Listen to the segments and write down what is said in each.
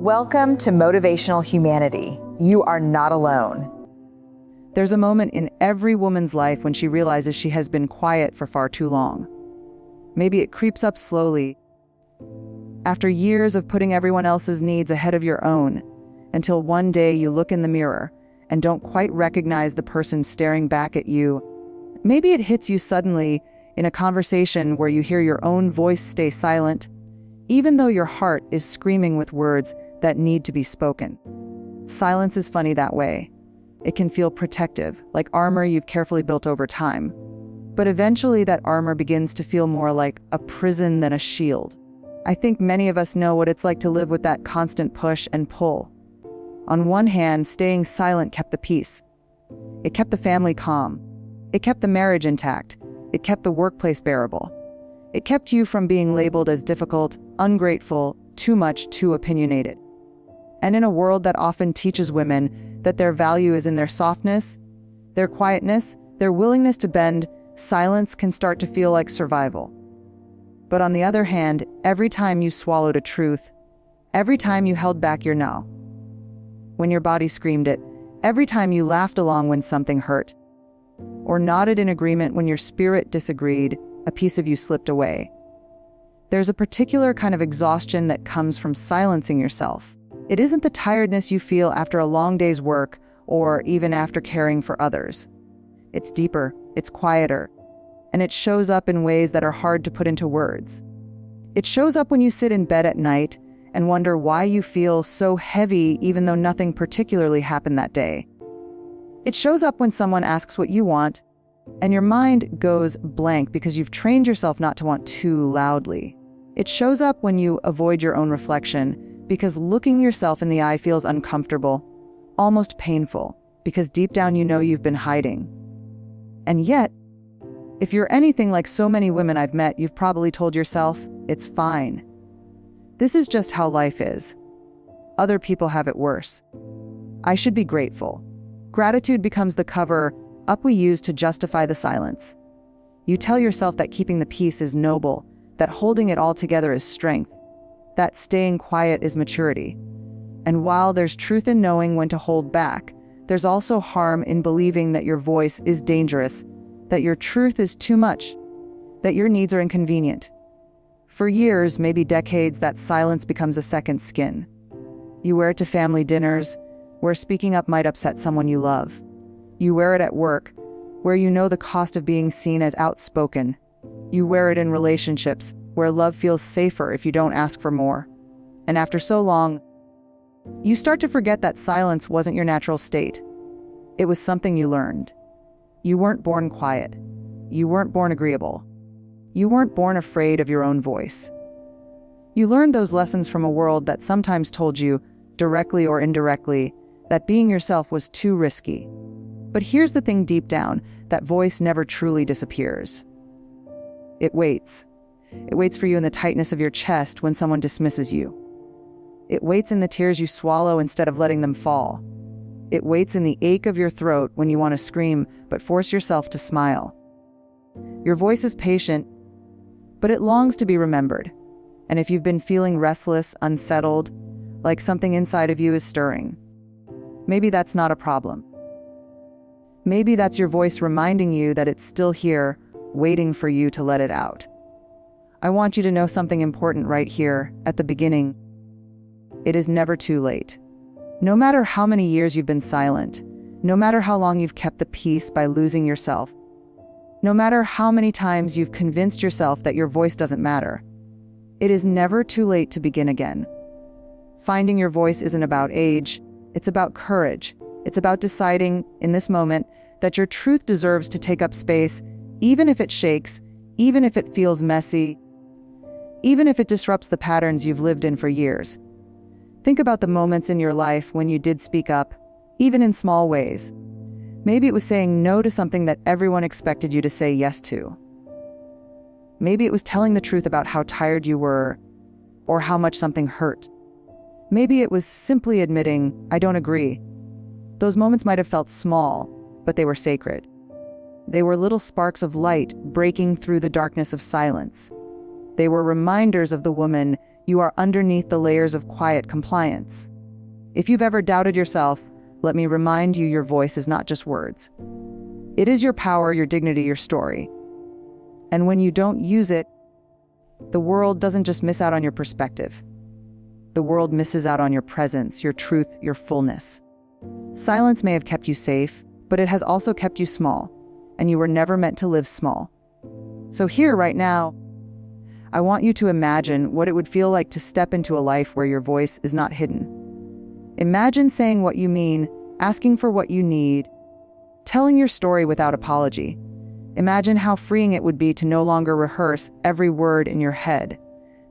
Welcome to Motivational Humanity. You are not alone. There's a moment in every woman's life when she realizes she has been quiet for far too long. Maybe it creeps up slowly, after years of putting everyone else's needs ahead of your own, until one day you look in the mirror and don't quite recognize the person staring back at you. Maybe it hits you suddenly in a conversation where you hear your own voice stay silent, even though your heart is screaming with words that need to be spoken. Silence is funny that way. It can feel protective, like armor you've carefully built over time. But eventually that armor begins to feel more like a prison than a shield. I think many of us know what it's like to live with that constant push and pull. On one hand, staying silent kept the peace. It kept the family calm. It kept the marriage intact. It kept the workplace bearable. It kept you from being labeled as difficult, ungrateful, too much, too opinionated. And in a world that often teaches women that their value is in their softness, their quietness, their willingness to bend, silence can start to feel like survival. But on the other hand, every time you swallowed a truth, every time you held back your no, when your body screamed it, every time you laughed along when something hurt, or nodded in agreement when your spirit disagreed, a piece of you slipped away. There's a particular kind of exhaustion that comes from silencing yourself. It isn't the tiredness you feel after a long day's work or even after caring for others. It's deeper, it's quieter, and it shows up in ways that are hard to put into words. It shows up when you sit in bed at night and wonder why you feel so heavy even though nothing particularly happened that day. It shows up when someone asks what you want, and your mind goes blank because you've trained yourself not to want too loudly. It shows up when you avoid your own reflection because looking yourself in the eye feels uncomfortable, almost painful, because deep down you know you've been hiding. And yet, if you're anything like so many women I've met, you've probably told yourself, it's fine. This is just how life is. Other people have it worse. I should be grateful. Gratitude becomes the cover up we use to justify the silence. You tell yourself that keeping the peace is noble, that holding it all together is strength, that staying quiet is maturity. And while there's truth in knowing when to hold back, there's also harm in believing that your voice is dangerous, that your truth is too much, that your needs are inconvenient. For years, maybe decades, that silence becomes a second skin. You wear it to family dinners, where speaking up might upset someone you love. You wear it at work, where you know the cost of being seen as outspoken. You wear it in relationships, where love feels safer if you don't ask for more. And after so long, you start to forget that silence wasn't your natural state. It was something you learned. You weren't born quiet. You weren't born agreeable. You weren't born afraid of your own voice. You learned those lessons from a world that sometimes told you, directly or indirectly, that being yourself was too risky. But here's the thing deep down, that voice never truly disappears. It waits. It waits for you in the tightness of your chest when someone dismisses you. It waits in the tears you swallow instead of letting them fall. It waits in the ache of your throat when you want to scream but force yourself to smile. Your voice is patient, but it longs to be remembered. And if you've been feeling restless, unsettled, like something inside of you is stirring, maybe that's not a problem. Maybe that's your voice reminding you that it's still here, waiting for you to let it out. I want you to know something important right here, at the beginning. It is never too late. No matter how many years you've been silent, no matter how long you've kept the peace by losing yourself, no matter how many times you've convinced yourself that your voice doesn't matter, it is never too late to begin again. Finding your voice isn't about age, it's about courage. It's about deciding, in this moment, that your truth deserves to take up space, even if it shakes, even if it feels messy, even if it disrupts the patterns you've lived in for years. Think about the moments in your life when you did speak up, even in small ways. Maybe it was saying no to something that everyone expected you to say yes to. Maybe it was telling the truth about how tired you were, or how much something hurt. Maybe it was simply admitting, I don't agree. Those moments might have felt small, but they were sacred. They were little sparks of light breaking through the darkness of silence. They were reminders of the woman you are underneath the layers of quiet compliance. If you've ever doubted yourself, let me remind you your voice is not just words. It is your power, your dignity, your story. And when you don't use it, the world doesn't just miss out on your perspective. The world misses out on your presence, your truth, your fullness. Silence may have kept you safe, but it has also kept you small, and you were never meant to live small. So here, right now, I want you to imagine what it would feel like to step into a life where your voice is not hidden. Imagine saying what you mean, asking for what you need, telling your story without apology. Imagine how freeing it would be to no longer rehearse every word in your head,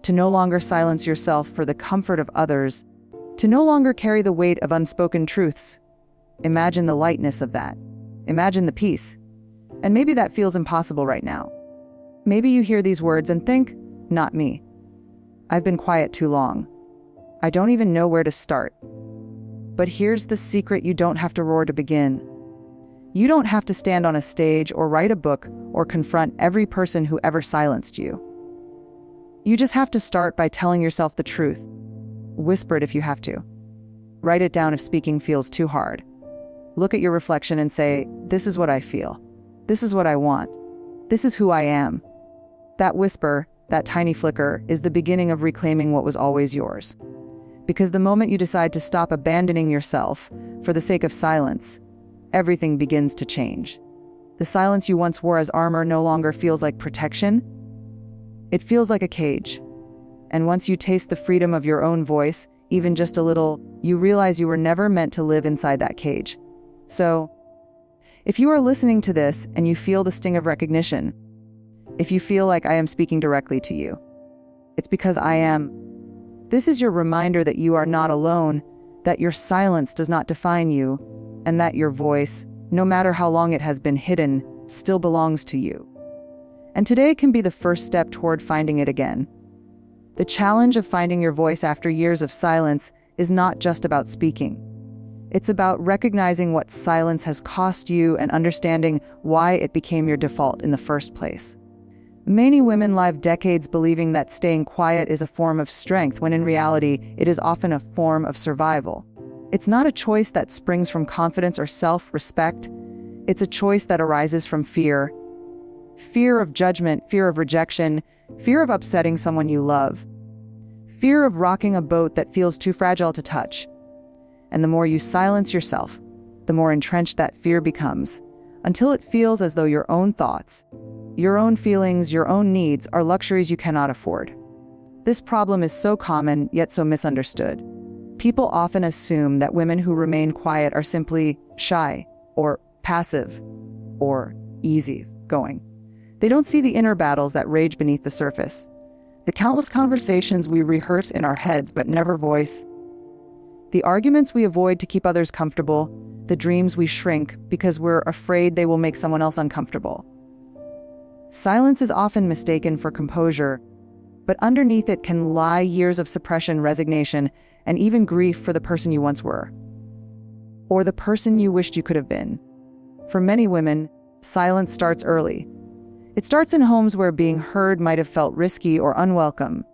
to no longer silence yourself for the comfort of others, to no longer carry the weight of unspoken truths. Imagine the lightness of that. Imagine the peace. And maybe that feels impossible right now. Maybe you hear these words and think, not me. I've been quiet too long. I don't even know where to start. But here's the secret: you don't have to roar to begin. You don't have to stand on a stage or write a book or confront every person who ever silenced you. You just have to start by telling yourself the truth. Whisper it if you have to. Write it down if speaking feels too hard. Look at your reflection and say, this is what I feel. This is what I want. This is who I am. That whisper, that tiny flicker, is the beginning of reclaiming what was always yours. Because the moment you decide to stop abandoning yourself for the sake of silence, everything begins to change. The silence you once wore as armor no longer feels like protection. It feels like a cage. And once you taste the freedom of your own voice, even just a little, you realize you were never meant to live inside that cage. So, if you are listening to this and you feel the sting of recognition, if you feel like I am speaking directly to you, it's because I am. This is your reminder that you are not alone, that your silence does not define you, and that your voice, no matter how long it has been hidden, still belongs to you. And today can be the first step toward finding it again. The challenge of finding your voice after years of silence is not just about speaking. It's about recognizing what silence has cost you and understanding why it became your default in the first place. Many women live decades believing that staying quiet is a form of strength, when in reality, it is often a form of survival. It's not a choice that springs from confidence or self-respect. It's a choice that arises from fear. Fear of judgment, fear of rejection, fear of upsetting someone you love. Fear of rocking a boat that feels too fragile to touch. And the more you silence yourself, the more entrenched that fear becomes, until it feels as though your own thoughts, your own feelings, your own needs are luxuries you cannot afford. This problem is so common, yet so misunderstood. People often assume that women who remain quiet are simply shy, or passive, or easygoing. They don't see the inner battles that rage beneath the surface, the countless conversations we rehearse in our heads but never voice, the arguments we avoid to keep others comfortable, the dreams we shrink because we're afraid they will make someone else uncomfortable. Silence is often mistaken for composure, but underneath it can lie years of suppression, resignation, and even grief for the person you once were, or the person you wished you could have been. For many women, silence starts early. It starts in homes where being heard might have felt risky or unwelcome.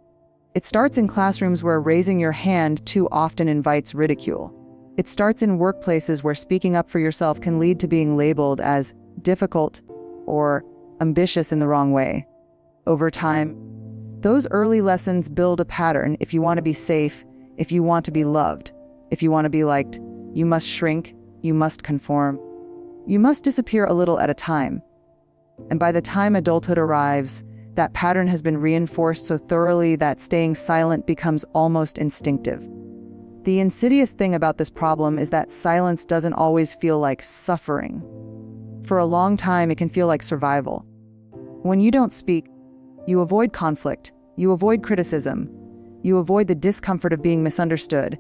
It starts in classrooms where raising your hand too often invites ridicule. It starts in workplaces where speaking up for yourself can lead to being labeled as difficult or ambitious in the wrong way. Over time, those early lessons build a pattern. If you want to be safe, if you want to be loved, if you want to be liked, you must shrink, you must conform. You must disappear a little at a time. And by the time adulthood arrives, that pattern has been reinforced so thoroughly that staying silent becomes almost instinctive. The insidious thing about this problem is that silence doesn't always feel like suffering. For a long time, it can feel like survival. When you don't speak, you avoid conflict, you avoid criticism, you avoid the discomfort of being misunderstood,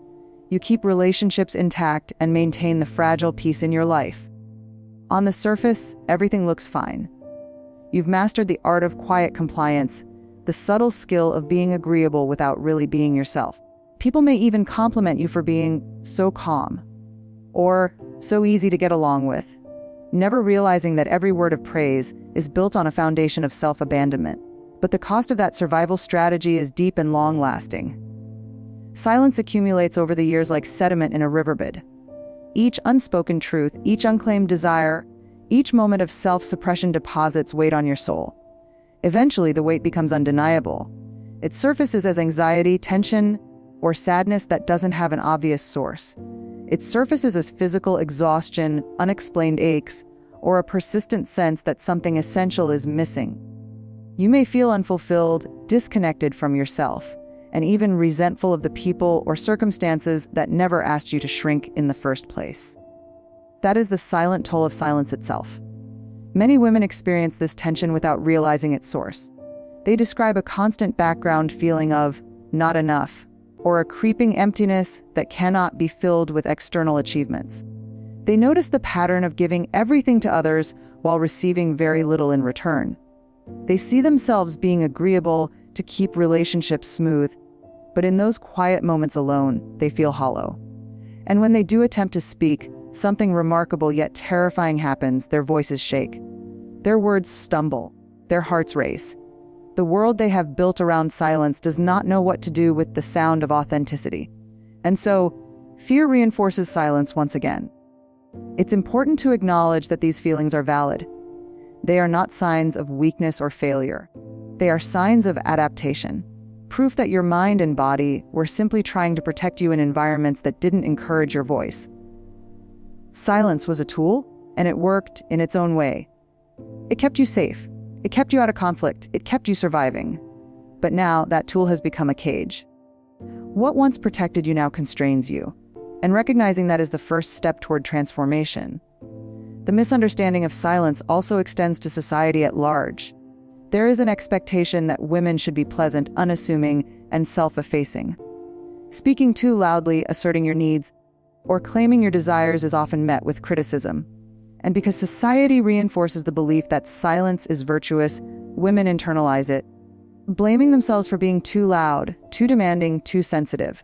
you keep relationships intact and maintain the fragile peace in your life. On the surface, everything looks fine. You've mastered the art of quiet compliance, the subtle skill of being agreeable without really being yourself. People may even compliment you for being so calm, or so easy to get along with, never realizing that every word of praise is built on a foundation of self-abandonment. But the cost of that survival strategy is deep and long-lasting. Silence accumulates over the years like sediment in a riverbed. Each unspoken truth, each unclaimed desire, each moment of self-suppression deposits weight on your soul. Eventually, the weight becomes undeniable. It surfaces as anxiety, tension, or sadness that doesn't have an obvious source. It surfaces as physical exhaustion, unexplained aches, or a persistent sense that something essential is missing. You may feel unfulfilled, disconnected from yourself, and even resentful of the people or circumstances that never asked you to shrink in the first place. That is the silent toll of silence itself. Many women experience this tension without realizing its source. They describe a constant background feeling of not enough, or a creeping emptiness that cannot be filled with external achievements. They notice the pattern of giving everything to others while receiving very little in return. They see themselves being agreeable to keep relationships smooth, but in those quiet moments alone, they feel hollow. And when they do attempt to speak, something remarkable yet terrifying happens. Their voices shake. Their words stumble. Their hearts race. The world they have built around silence does not know what to do with the sound of authenticity. And so, fear reinforces silence once again. It's important to acknowledge that these feelings are valid. They are not signs of weakness or failure. They are signs of adaptation. Proof that your mind and body were simply trying to protect you in environments that didn't encourage your voice. Silence was a tool, and it worked in its own way. It kept you safe. It kept you out of conflict. It kept you surviving. But now that tool has become a cage. What once protected you now constrains you. And recognizing that is the first step toward transformation. The misunderstanding of silence also extends to society at large. There is an expectation that women should be pleasant, unassuming, and self-effacing. Speaking too loudly, asserting your needs, or claiming your desires is often met with criticism. And because society reinforces the belief that silence is virtuous, women internalize it, blaming themselves for being too loud, too demanding, too sensitive.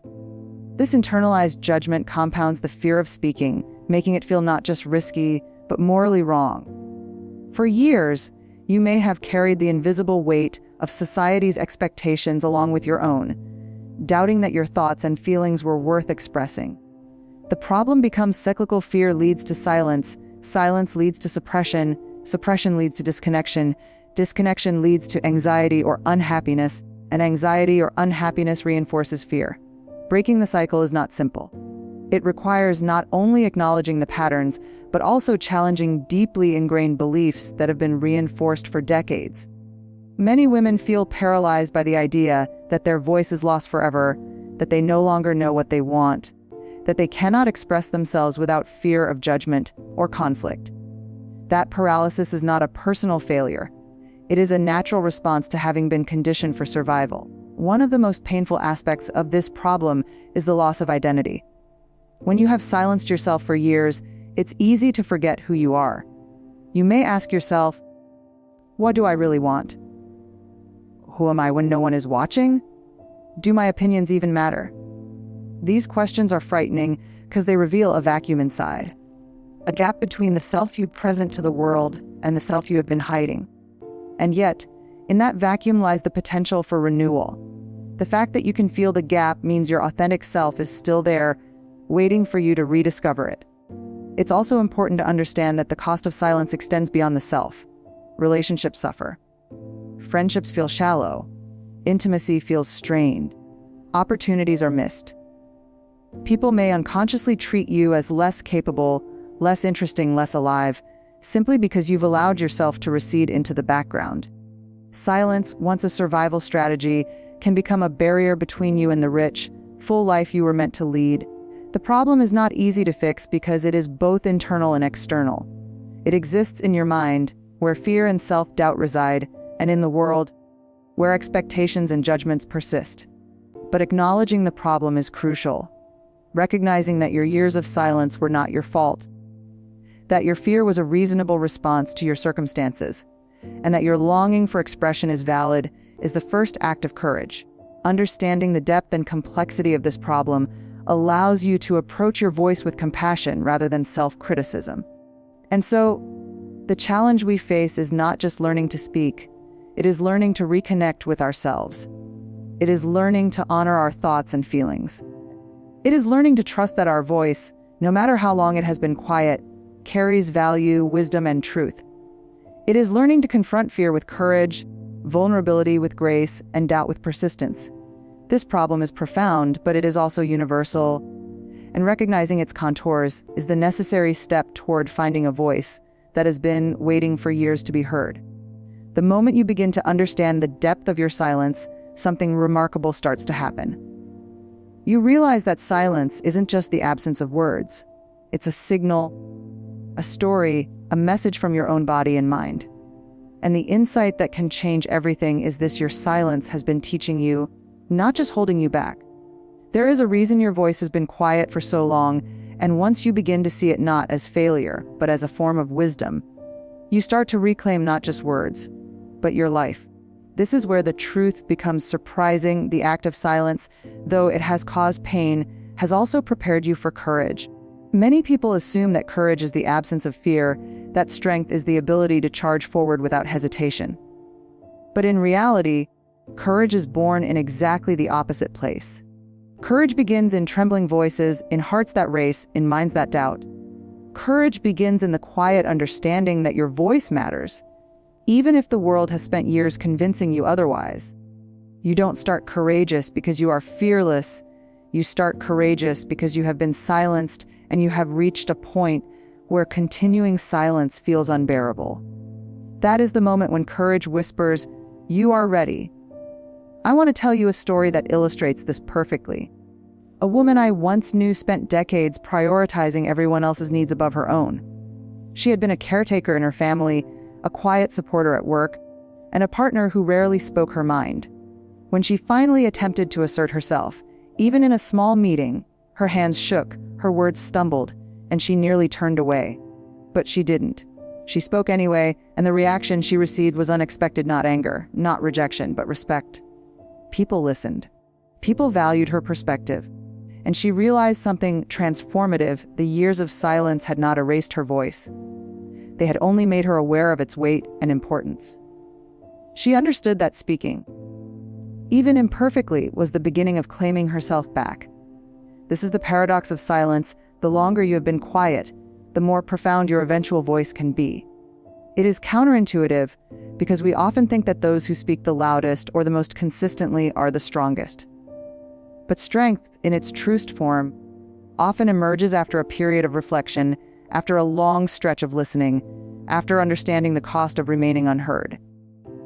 This internalized judgment compounds the fear of speaking, making it feel not just risky, but morally wrong. For years, you may have carried the invisible weight of society's expectations along with your own, doubting that your thoughts and feelings were worth expressing. The problem becomes cyclical. Fear leads to silence, silence leads to suppression, suppression leads to disconnection, disconnection leads to anxiety or unhappiness, and anxiety or unhappiness reinforces fear. Breaking the cycle is not simple. It requires not only acknowledging the patterns, but also challenging deeply ingrained beliefs that have been reinforced for decades. Many women feel paralyzed by the idea that their voice is lost forever, that they no longer know what they want, that they cannot express themselves without fear of judgment or conflict. That paralysis is not a personal failure. It is a natural response to having been conditioned for survival. One of the most painful aspects of this problem is the loss of identity. When you have silenced yourself for years, it's easy to forget who you are. You may ask yourself, what do I really want? Who am I when no one is watching? Do my opinions even matter? These questions are frightening because they reveal a vacuum inside, a gap between the self you present to the world and the self you have been hiding. And yet, in that vacuum lies the potential for renewal. The fact that you can feel the gap means your authentic self is still there, waiting for you to rediscover it. It's also important to understand that the cost of silence extends beyond the self. Relationships suffer. Friendships feel shallow. Intimacy feels strained. Opportunities are missed. People may unconsciously treat you as less capable, less interesting, less alive, simply because you've allowed yourself to recede into the background. Silence, once a survival strategy, can become a barrier between you and the rich, full life you were meant to lead. The problem is not easy to fix because it is both internal and external. It exists in your mind, where fear and self-doubt reside, and in the world, where expectations and judgments persist. But acknowledging the problem is crucial. Recognizing that your years of silence were not your fault, that your fear was a reasonable response to your circumstances, and that your longing for expression is valid, is the first act of courage. Understanding the depth and complexity of this problem allows you to approach your voice with compassion rather than self-criticism. And so, the challenge we face is not just learning to speak, It is learning to reconnect with ourselves. It is learning to honor our thoughts and feelings. It is learning to trust that our voice, no matter how long it has been quiet, carries value, wisdom, and truth. It is learning to confront fear with courage, vulnerability with grace, and doubt with persistence. This problem is profound, but it is also universal, and recognizing its contours is the necessary step toward finding a voice that has been waiting for years to be heard. The moment you begin to understand the depth of your silence, something remarkable starts to happen. You realize that silence isn't just the absence of words. It's a signal, a story, a message from your own body and mind. And the insight that can change everything is this: your silence has been teaching you, not just holding you back. There is a reason your voice has been quiet for so long, and once you begin to see it not as failure, but as a form of wisdom, you start to reclaim not just words, but your life. This is where the truth becomes surprising. The act of silence, though it has caused pain, has also prepared you for courage. Many people assume that courage is the absence of fear, that strength is the ability to charge forward without hesitation. But in reality, courage is born in exactly the opposite place. Courage begins in trembling voices, in hearts that race, in minds that doubt. Courage begins in the quiet understanding that your voice matters, even if the world has spent years convincing you otherwise. You don't start courageous because you are fearless. You start courageous because you have been silenced and you have reached a point where continuing silence feels unbearable. That is the moment when courage whispers, "You are ready." I want to tell you a story that illustrates this perfectly. A woman I once knew spent decades prioritizing everyone else's needs above her own. She had been a caretaker in her family, a quiet supporter at work, and a partner who rarely spoke her mind. When she finally attempted to assert herself, even in a small meeting, her hands shook, her words stumbled, and she nearly turned away. But she didn't. She spoke anyway, and the reaction she received was unexpected, not anger, not rejection, but respect. People listened. People valued her perspective. And she realized something transformative: the years of silence had not erased her voice. They had only made her aware of its weight and importance. She understood that speaking, even imperfectly, was the beginning of claiming herself back. This is the paradox of silence. The longer you have been quiet, the more profound your eventual voice can be. It is counterintuitive because we often think that those who speak the loudest or the most consistently are the strongest. But strength, in its truest form, often emerges after a period of reflection, after a long stretch of listening, after understanding the cost of remaining unheard.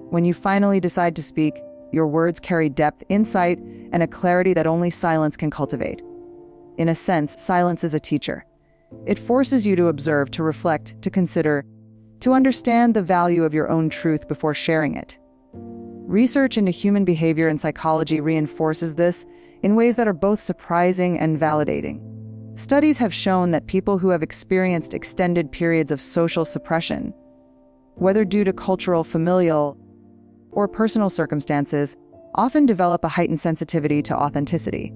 When you finally decide to speak, your words carry depth, insight, and a clarity that only silence can cultivate. In a sense, silence is a teacher. It forces you to observe, to reflect, to consider, to understand the value of your own truth before sharing it. Research into human behavior and psychology reinforces this in ways that are both surprising and validating. Studies have shown that people who have experienced extended periods of social suppression, whether due to cultural, familial, or personal circumstances, often develop a heightened sensitivity to authenticity.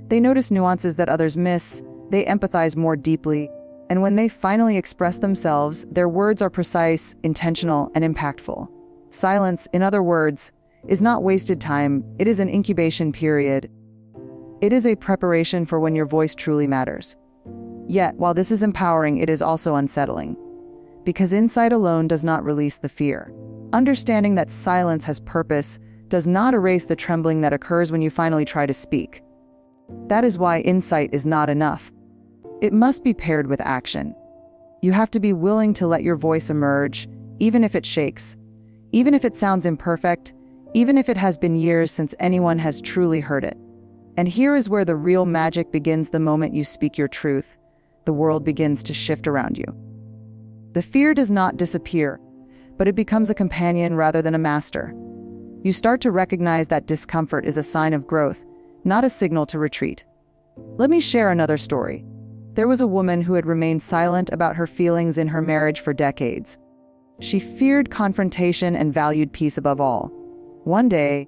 They notice nuances that others miss, they empathize more deeply, and when they finally express themselves, their words are precise, intentional, and impactful. Silence, in other words, is not wasted time, it is an incubation period. It is a preparation for when your voice truly matters. Yet, while this is empowering, it is also unsettling. Because insight alone does not release the fear. Understanding that silence has purpose does not erase the trembling that occurs when you finally try to speak. That is why insight is not enough. It must be paired with action. You have to be willing to let your voice emerge, even if it shakes, even if it sounds imperfect, even if it has been years since anyone has truly heard it. And here is where the real magic begins. The moment you speak your truth, the world begins to shift around you. The fear does not disappear, but it becomes a companion rather than a master. You start to recognize that discomfort is a sign of growth, not a signal to retreat. Let me share another story. There was a woman who had remained silent about her feelings in her marriage for decades. She feared confrontation and valued peace above all. One day,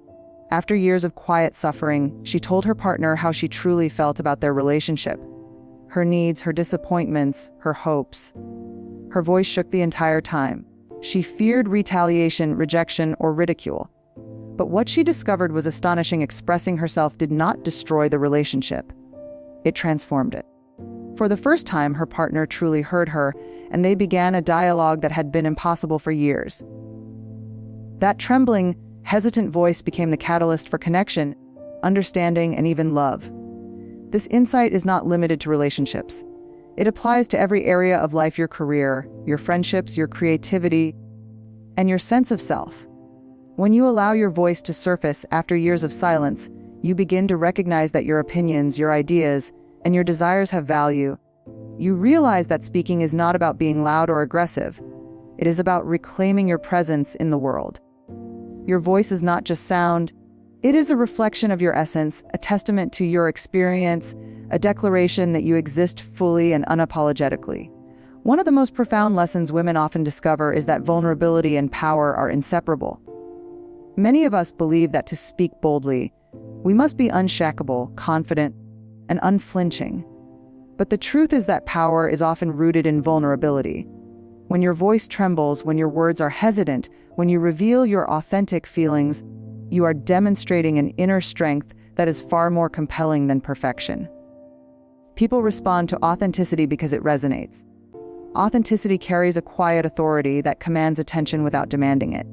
after years of quiet suffering, she told her partner how she truly felt about their relationship. Her needs, her disappointments, her hopes. Her voice shook the entire time. She feared retaliation, rejection, or ridicule. But what she discovered was astonishing. Expressing herself did not destroy the relationship. It transformed it. For the first time, her partner truly heard her, and they began a dialogue that had been impossible for years. That trembling, hesitant voice became the catalyst for connection, understanding, and even love. This insight is not limited to relationships. It applies to every area of life: your career, your friendships, your creativity, and your sense of self. When you allow your voice to surface after years of silence, you begin to recognize that your opinions, your ideas, and your desires have value. You realize that speaking is not about being loud or aggressive. It is about reclaiming your presence in the world. Your voice is not just sound. It is a reflection of your essence, a testament to your experience, a declaration that you exist fully and unapologetically. One of the most profound lessons women often discover is that vulnerability and power are inseparable. Many of us believe that to speak boldly, we must be unshakable, confident, and unflinching. But the truth is that power is often rooted in vulnerability. When your voice trembles, when your words are hesitant, when you reveal your authentic feelings, you are demonstrating an inner strength that is far more compelling than perfection. People respond to authenticity because it resonates. Authenticity carries a quiet authority that commands attention without demanding it.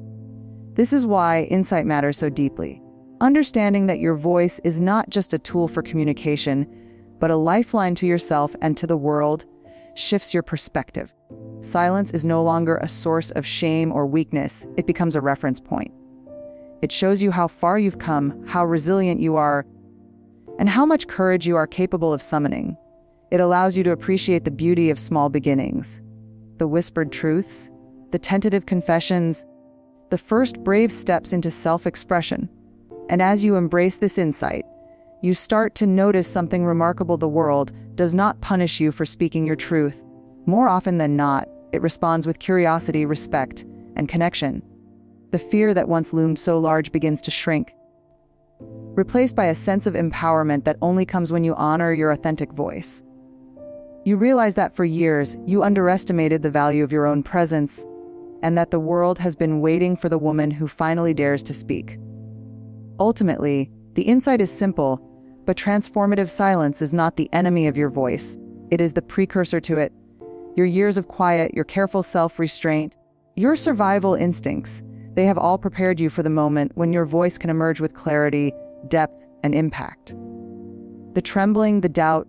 This is why insight matters so deeply. Understanding that your voice is not just a tool for communication, but a lifeline to yourself and to the world, shifts your perspective. Silence is no longer a source of shame or weakness. It becomes a reference point. It shows you how far you've come, how resilient you are, and how much courage you are capable of summoning. It allows you to appreciate the beauty of small beginnings, the whispered truths, the tentative confessions, the first brave steps into self-expression. And as you embrace this insight, you start to notice something remarkable. The world does not punish you for speaking your truth. More often than not, it responds with curiosity, respect, and connection. The fear that once loomed so large begins to shrink, replaced by a sense of empowerment that only comes when you honor your authentic voice. You realize that for years, you underestimated the value of your own presence, and that the world has been waiting for the woman who finally dares to speak. Ultimately, the insight is simple, but transformative silence is not the enemy of your voice. It is the precursor to it. Your years of quiet, your careful self-restraint, your survival instincts, they have all prepared you for the moment when your voice can emerge with clarity, depth, and impact. The trembling, the doubt,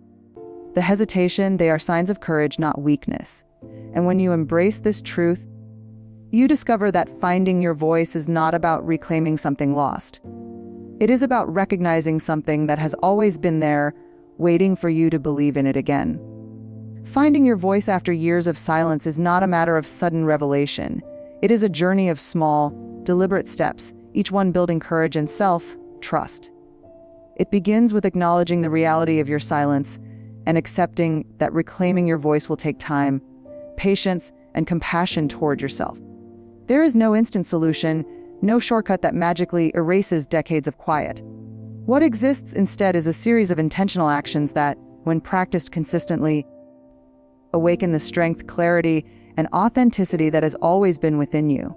the hesitation, they are signs of courage, not weakness. And when you embrace this truth, you discover that finding your voice is not about reclaiming something lost. It is about recognizing something that has always been there, waiting for you to believe in it again. Finding your voice after years of silence is not a matter of sudden revelation. It is a journey of small, deliberate steps, each one building courage and self-trust. It begins with acknowledging the reality of your silence and accepting that reclaiming your voice will take time, patience, and compassion toward yourself. There is no instant solution, no shortcut that magically erases decades of quiet. What exists instead is a series of intentional actions that, when practiced consistently, awaken the strength, clarity, and authenticity that has always been within you.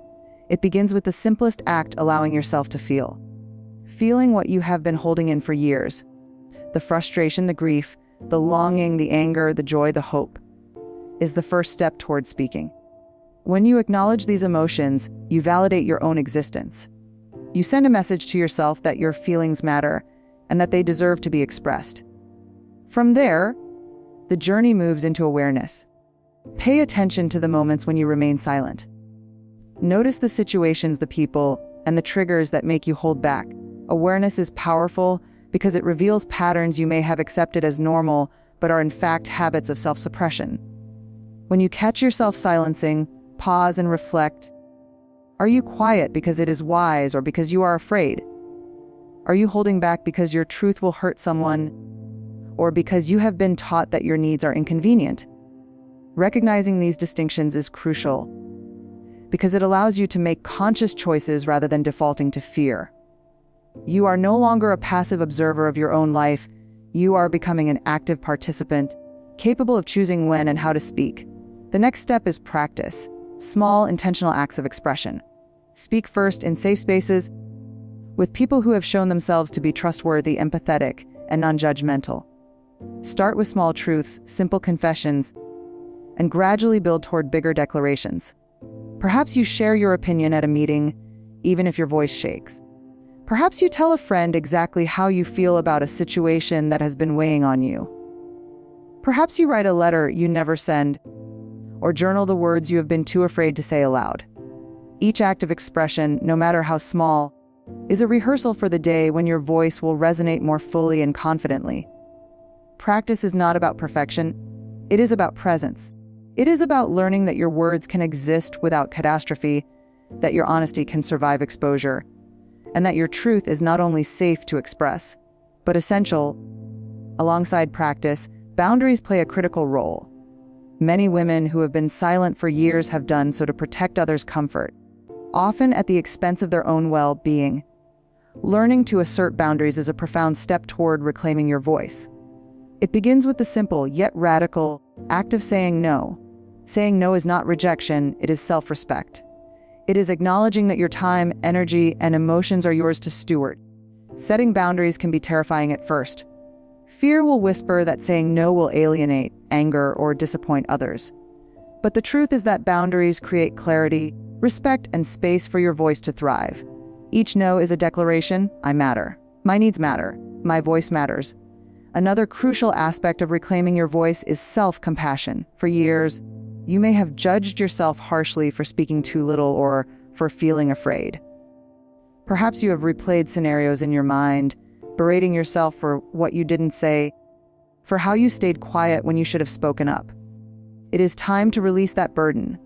It begins with the simplest act: allowing yourself to feel. Feeling what you have been holding in for years. The frustration, the grief, the longing, the anger, the joy, the hope, is the first step towards speaking. When you acknowledge these emotions, you validate your own existence. You send a message to yourself that your feelings matter and that they deserve to be expressed. From there, the journey moves into awareness. Pay attention to the moments when you remain silent. Notice the situations, the people, and the triggers that make you hold back. Awareness is powerful because it reveals patterns you may have accepted as normal, but are in fact habits of self-suppression. When you catch yourself silencing, pause and reflect. Are you quiet because it is wise or because you are afraid? Are you holding back because your truth will hurt someone or because you have been taught that your needs are inconvenient? Recognizing these distinctions is crucial because it allows you to make conscious choices rather than defaulting to fear. You are no longer a passive observer of your own life. You are becoming an active participant, capable of choosing when and how to speak. The next step is practice. Small, intentional acts of expression. Speak first in safe spaces with people who have shown themselves to be trustworthy, empathetic, and non-judgmental. Start with small truths, simple confessions, and gradually build toward bigger declarations. Perhaps you share your opinion at a meeting, even if your voice shakes. Perhaps you tell a friend exactly how you feel about a situation that has been weighing on you. Perhaps you write a letter you never send, or journal the words you have been too afraid to say aloud. Each act of expression, no matter how small, is a rehearsal for the day when your voice will resonate more fully and confidently. Practice is not about perfection. It is about presence. It is about learning that your words can exist without catastrophe, that your honesty can survive exposure, and that your truth is not only safe to express, but essential. Alongside practice, boundaries play a critical role. Many women who have been silent for years have done so to protect others' comfort, often at the expense of their own well-being. Learning to assert boundaries is a profound step toward reclaiming your voice. It begins with the simple, yet radical, act of saying no. Saying no is not rejection, it is self-respect. It is acknowledging that your time, energy, and emotions are yours to steward. Setting boundaries can be terrifying at first. Fear will whisper that saying no will alienate, anger, or disappoint others. But the truth is that boundaries create clarity, respect, and space for your voice to thrive. Each no is a declaration: I matter. My needs matter. My voice matters. Another crucial aspect of reclaiming your voice is self-compassion. For years, you may have judged yourself harshly for speaking too little or for feeling afraid. Perhaps you have replayed scenarios in your mind, berating yourself for what you didn't say, for how you stayed quiet when you should have spoken up. It is time to release that burden.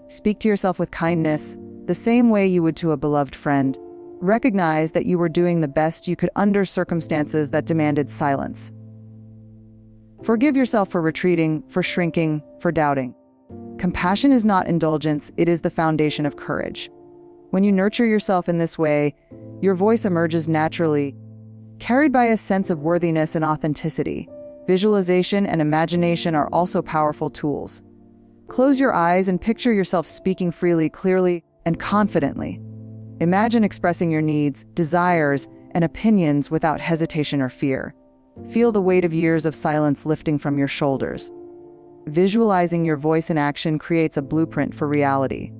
Speak to yourself with kindness, the same way you would to a beloved friend. Recognize that you were doing the best you could under circumstances that demanded silence. Forgive yourself for retreating, for shrinking, for doubting. Compassion is not indulgence, it is the foundation of courage. When you nurture yourself in this way, your voice emerges naturally, carried by a sense of worthiness and authenticity. Visualization and imagination are also powerful tools. Close your eyes and picture yourself speaking freely, clearly, and confidently. Imagine expressing your needs, desires, and opinions without hesitation or fear. Feel the weight of years of silence lifting from your shoulders. Visualizing your voice in action creates a blueprint for reality.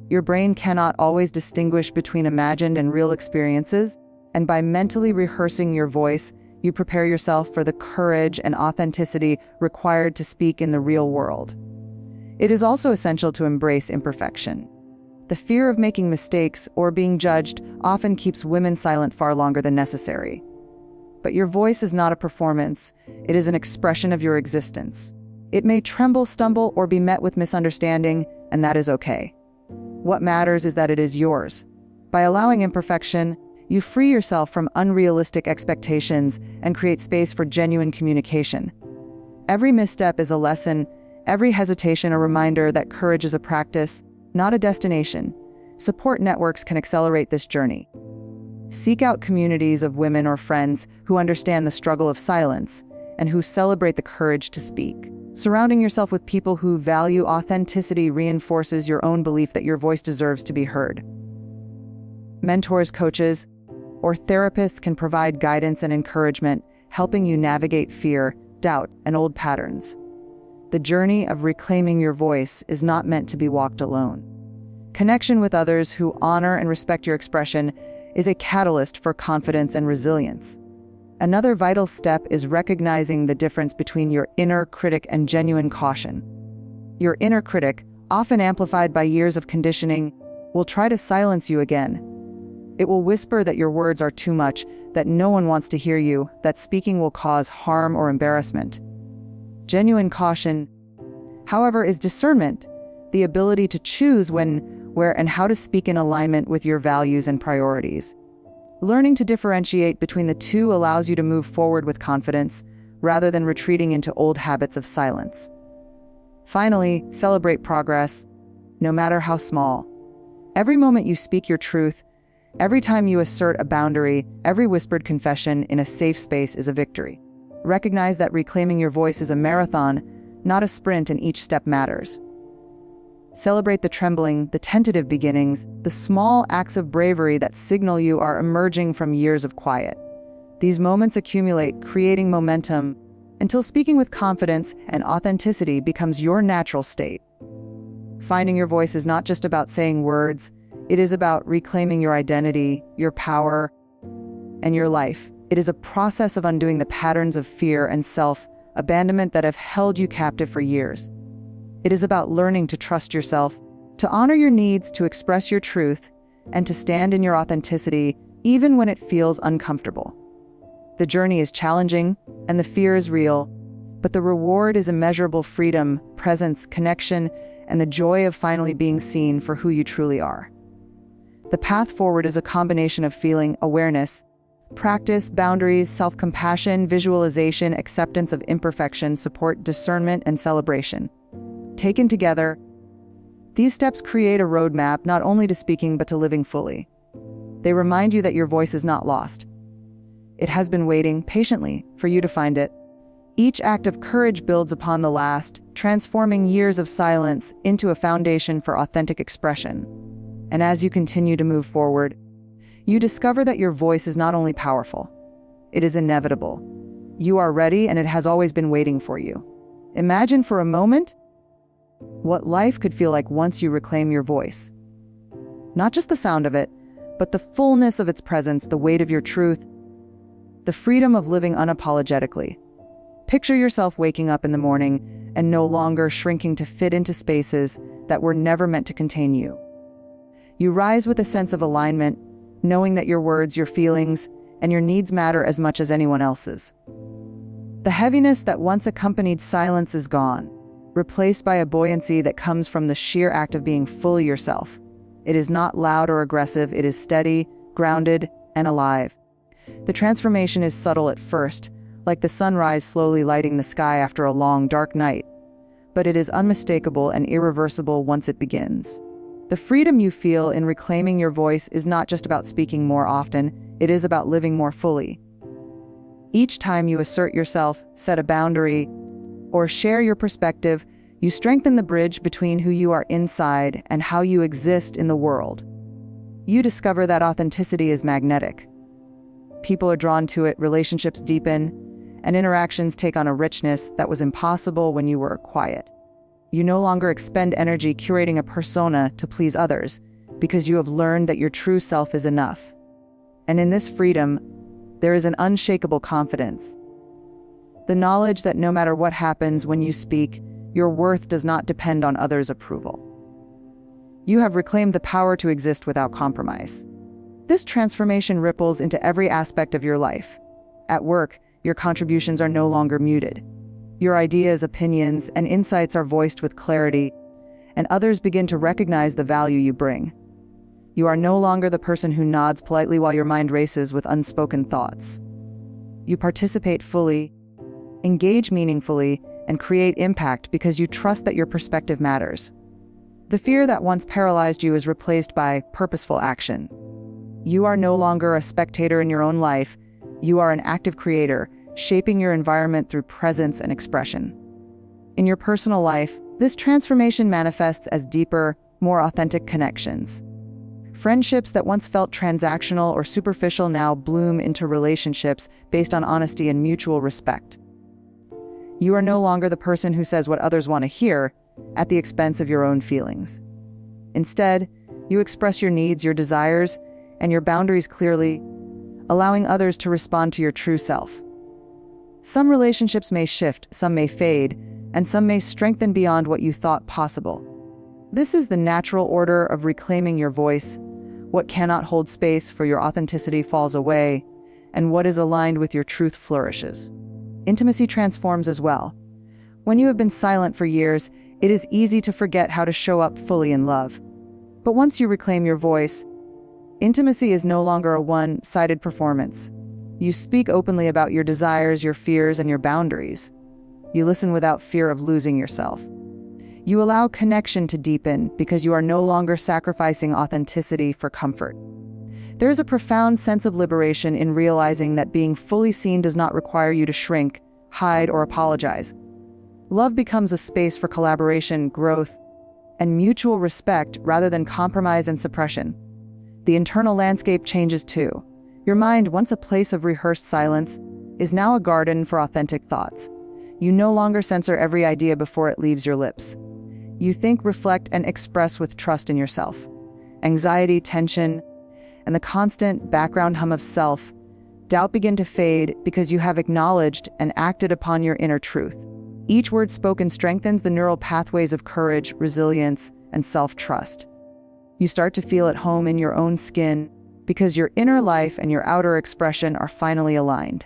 Your brain cannot always distinguish between imagined and real experiences, and by mentally rehearsing your voice, you prepare yourself for the courage and authenticity required to speak in the real world. It is also essential to embrace imperfection. The fear of making mistakes or being judged often keeps women silent far longer than necessary. But your voice is not a performance, it is an expression of your existence. It may tremble, stumble, or be met with misunderstanding, and that is okay. What matters is that it is yours. By allowing imperfection, you free yourself from unrealistic expectations and create space for genuine communication. Every misstep is a lesson, every hesitation a reminder that courage is a practice, not a destination. Support networks can accelerate this journey. Seek out communities of women or friends who understand the struggle of silence and who celebrate the courage to speak. Surrounding yourself with people who value authenticity reinforces your own belief that your voice deserves to be heard. Mentors, coaches, or therapists can provide guidance and encouragement, helping you navigate fear, doubt, and old patterns. The journey of reclaiming your voice is not meant to be walked alone. Connection with others who honor and respect your expression is a catalyst for confidence and resilience. Another vital step is recognizing the difference between your inner critic and genuine caution. Your inner critic, often amplified by years of conditioning, will try to silence you again. It will whisper that your words are too much, that no one wants to hear you, that speaking will cause harm or embarrassment. Genuine caution, however, is discernment, the ability to choose when, where, and how to speak in alignment with your values and priorities. Learning to differentiate between the two allows you to move forward with confidence, rather than retreating into old habits of silence. Finally, celebrate progress, no matter how small. Every moment you speak your truth, every time you assert a boundary, every whispered confession in a safe space is a victory. Recognize that reclaiming your voice is a marathon, not a sprint, and each step matters. Celebrate the trembling, the tentative beginnings, the small acts of bravery that signal you are emerging from years of quiet. These moments accumulate, creating momentum, until speaking with confidence and authenticity becomes your natural state. Finding your voice is not just about saying words, it is about reclaiming your identity, your power, and your life. It is a process of undoing the patterns of fear and self-abandonment that have held you captive for years. It is about learning to trust yourself, to honor your needs, to express your truth, and to stand in your authenticity even when it feels uncomfortable. The journey is challenging and the fear is real, but the reward is immeasurable freedom, presence, connection, and the joy of finally being seen for who you truly are. The path forward is a combination of feeling, awareness, practice, boundaries, self-compassion, visualization, acceptance of imperfection, support, discernment, and celebration. Taken together, these steps create a roadmap not only to speaking but to living fully. They remind you that your voice is not lost. It has been waiting patiently for you to find it. Each act of courage builds upon the last, transforming years of silence into a foundation for authentic expression. And as you continue to move forward, you discover that your voice is not only powerful, it is inevitable. You are ready, and it has always been waiting for you. Imagine for a moment what life could feel like once you reclaim your voice. Not just the sound of it, but the fullness of its presence, the weight of your truth, the freedom of living unapologetically. Picture yourself waking up in the morning and no longer shrinking to fit into spaces that were never meant to contain you. You rise with a sense of alignment, knowing that your words, your feelings, and your needs matter as much as anyone else's. The heaviness that once accompanied silence is gone, replaced by a buoyancy that comes from the sheer act of being fully yourself. It is not loud or aggressive, it is steady, grounded, and alive. The transformation is subtle at first, like the sunrise slowly lighting the sky after a long, dark night, but it is unmistakable and irreversible once it begins. The freedom you feel in reclaiming your voice is not just about speaking more often, it is about living more fully. Each time you assert yourself, set a boundary, or share your perspective, you strengthen the bridge between who you are inside and how you exist in the world. You discover that authenticity is magnetic. People are drawn to it, relationships deepen, and interactions take on a richness that was impossible when you were quiet. You no longer expend energy curating a persona to please others, because you have learned that your true self is enough. And in this freedom, there is an unshakable confidence. The knowledge that no matter what happens when you speak, your worth does not depend on others' approval. You have reclaimed the power to exist without compromise. This transformation ripples into every aspect of your life. At work, your contributions are no longer muted. Your ideas, opinions, and insights are voiced with clarity, and others begin to recognize the value you bring. You are no longer the person who nods politely while your mind races with unspoken thoughts. You participate fully, engage meaningfully, and create impact because you trust that your perspective matters. The fear that once paralyzed you is replaced by purposeful action. You are no longer a spectator in your own life. You are an active creator, shaping your environment through presence and expression. In your personal life, this transformation manifests as deeper, more authentic connections. Friendships that once felt transactional or superficial now bloom into relationships based on honesty and mutual respect. You are no longer the person who says what others want to hear at the expense of your own feelings. Instead, you express your needs, your desires, and your boundaries clearly, allowing others to respond to your true self. Some relationships may shift, some may fade, and some may strengthen beyond what you thought possible. This is the natural order of reclaiming your voice. What cannot hold space for your authenticity falls away, and what is aligned with your truth flourishes. Intimacy transforms as well. When you have been silent for years, it is easy to forget how to show up fully in love. But once you reclaim your voice, intimacy is no longer a one-sided performance. You speak openly about your desires, your fears, and your boundaries. You listen without fear of losing yourself. You allow connection to deepen because you are no longer sacrificing authenticity for comfort. There is a profound sense of liberation in realizing that being fully seen does not require you to shrink, hide, or apologize. Love becomes a space for collaboration, growth, and mutual respect rather than compromise and suppression. The internal landscape changes too. Your mind, once a place of rehearsed silence, is now a garden for authentic thoughts. You no longer censor every idea before it leaves your lips. You think, reflect, and express with trust in yourself. Anxiety, tension, and the constant background hum of self-doubt begin to fade because you have acknowledged and acted upon your inner truth. Each word spoken strengthens the neural pathways of courage, resilience, and self-trust. You start to feel at home in your own skin because your inner life and your outer expression are finally aligned.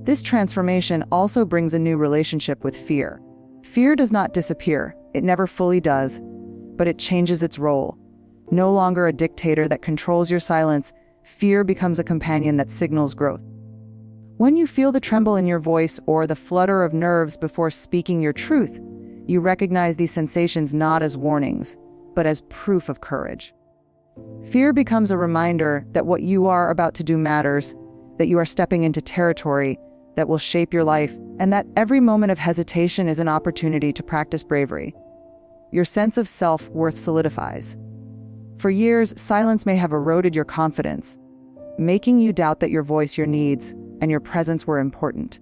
This transformation also brings a new relationship with fear. Fear does not disappear, it never fully does, but it changes its role. No longer a dictator that controls your silence, fear becomes a companion that signals growth. When you feel the tremble in your voice or the flutter of nerves before speaking your truth, you recognize these sensations not as warnings, but as proof of courage. Fear becomes a reminder that what you are about to do matters, that you are stepping into territory that will shape your life, and that every moment of hesitation is an opportunity to practice bravery. Your sense of self-worth solidifies. For years, silence may have eroded your confidence, making you doubt that your voice, your needs, and your presence were important.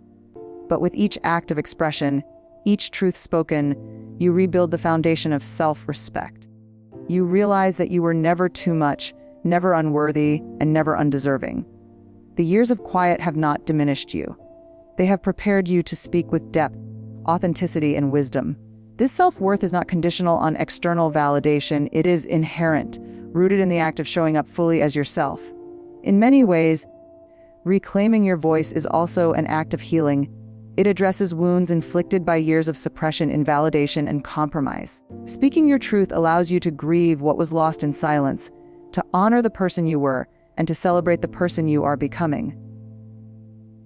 But with each act of expression, each truth spoken, you rebuild the foundation of self-respect. You realize that you were never too much, never unworthy, and never undeserving. The years of quiet have not diminished you. They have prepared you to speak with depth, authenticity, and wisdom. This self-worth is not conditional on external validation, it is inherent, rooted in the act of showing up fully as yourself. In many ways, reclaiming your voice is also an act of healing. It addresses wounds inflicted by years of suppression, invalidation, and compromise. Speaking your truth allows you to grieve what was lost in silence, to honor the person you were, and to celebrate the person you are becoming.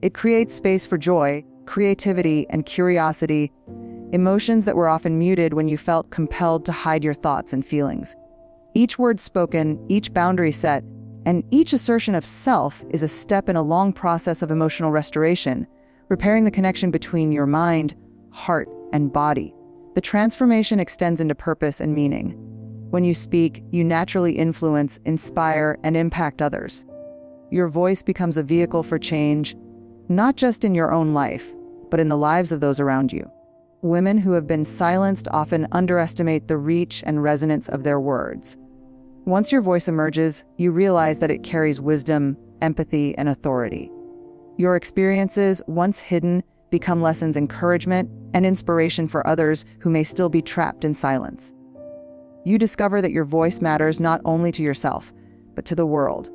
It creates space for joy, creativity, and curiosity, emotions that were often muted when you felt compelled to hide your thoughts and feelings. Each word spoken, each boundary set, and each assertion of self is a step in a long process of emotional restoration, repairing the connection between your mind, heart, and body. The transformation extends into purpose and meaning. When you speak, you naturally influence, inspire, and impact others. Your voice becomes a vehicle for change, not just in your own life, but in the lives of those around you. Women who have been silenced often underestimate the reach and resonance of their words. Once your voice emerges, you realize that it carries wisdom, empathy, and authority. Your experiences, once hidden, become lessons, encouragement, and inspiration for others who may still be trapped in silence. You discover that your voice matters not only to yourself, but to the world.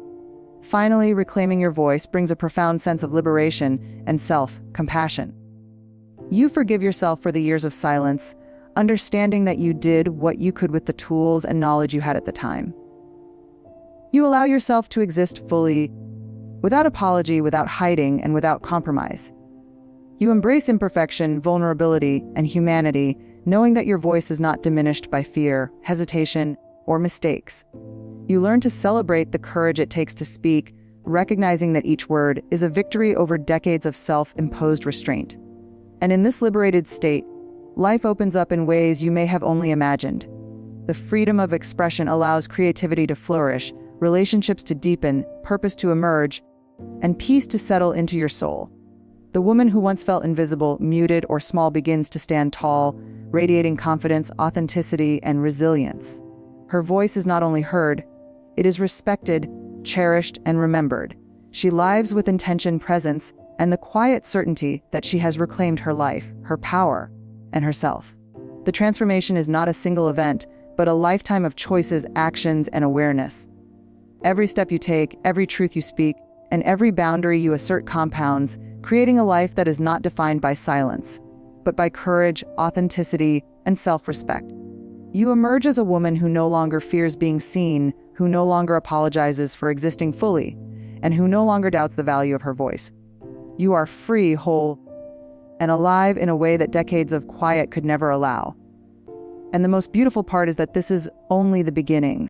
Finally, reclaiming your voice brings a profound sense of liberation and self-compassion. You forgive yourself for the years of silence, understanding that you did what you could with the tools and knowledge you had at the time. You allow yourself to exist fully, without apology, without hiding, and without compromise. You embrace imperfection, vulnerability, and humanity, knowing that your voice is not diminished by fear, hesitation, or mistakes. You learn to celebrate the courage it takes to speak, recognizing that each word is a victory over decades of self-imposed restraint. And in this liberated state, life opens up in ways you may have only imagined. The freedom of expression allows creativity to flourish, relationships to deepen, purpose to emerge, and peace to settle into your soul. The woman who once felt invisible, muted, or small begins to stand tall, radiating confidence, authenticity, and resilience. Her voice is not only heard, it is respected, cherished, and remembered. She lives with intention, presence, and the quiet certainty that she has reclaimed her life, her power, and herself. The transformation is not a single event, but a lifetime of choices, actions, and awareness. Every step you take, every truth you speak, and every boundary you assert compounds, creating a life that is not defined by silence, but by courage, authenticity, and self-respect. You emerge as a woman who no longer fears being seen, who no longer apologizes for existing fully, and who no longer doubts the value of her voice. You are free, whole, and alive in a way that decades of quiet could never allow. And the most beautiful part is that this is only the beginning.